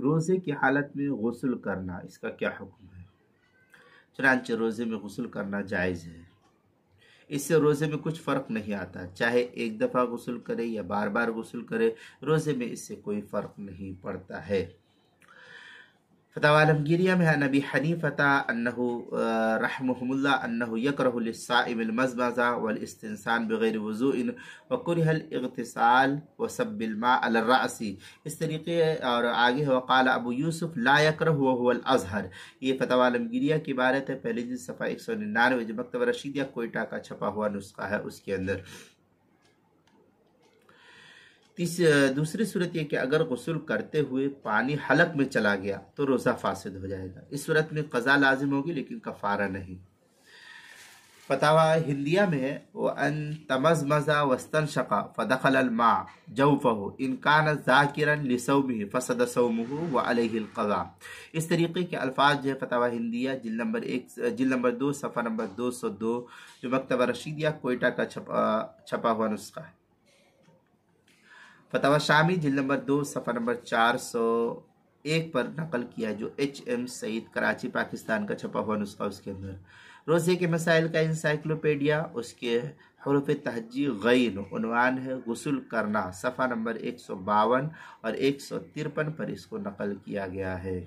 روزے کی حالت میں غسل کرنا، اس کا کیا حکم ہے؟ چنانچہ روزے میں غسل کرنا جائز ہے، اس سے روزے میں کچھ فرق نہیں آتا، چاہے ایک دفعہ غسل کرے یا بار بار غسل کرے، روزے میں اس سے کوئی فرق نہیں پڑتا ہے۔ فتاوی عالمگیریہ میں عن ابی حنیفہ انہ رحمہم اللہ انہ یکرہ للصائم المضمضہ والاستنسان بغیر وضوء وکرہ الاغتسال وصب الماء علی الرأس، اس طریقے اور آگے ہے وقال ابو یوسف لا یکرہ وہو الازہر۔ یہ فتاوی عالمگیریہ کی عبارت ہے، پہلی جلد صفحہ 199، جو مکتبہ رشیدیہ کوئٹہ کا چھپا ہوا نسخہ ہے اس کے اندر۔ دوسری صورت یہ کہ اگر غسل کرتے ہوئے پانی حلق میں چلا گیا تو روزہ فاسد ہو جائے گا، اس صورت میں قضا لازم ہوگی لیکن کفارہ نہیں۔ فتاوی ہندیہ میں ہے وَأَن تَمَزْمَزَ وَاسْتَنْشَقَ فَدَخَلَ الْمَاءُ جَوْفَهُ إِنْ كَانَ ذَاكِرًا لِصَوْمِهِ فَسَدَ صَوْمُهُ وَعَلَيْهِ الْقَضَاءُ۔ اس طریقے کے الفاظ جو ہے فتاوی ہندیہ جلد نمبر 2 صفحہ نمبر 202، جو مکتبہ رشیدیہ کوئٹہ کا چھپا ہوا نسخہ ہے۔ فتاوی شامی جلد نمبر 2 صفحہ نمبر 401 پر نقل کیا، جو HM سعید کراچی پاکستان کا چھپا ہوا نسخہ اس کے اندر۔ روزے کے مسائل کا انسائکلوپیڈیا، اس کے حروف تہجی غین، عنوان ہے غسل کرنا، صفحہ نمبر 152 اور 153 پر اس کو نقل کیا گیا ہے۔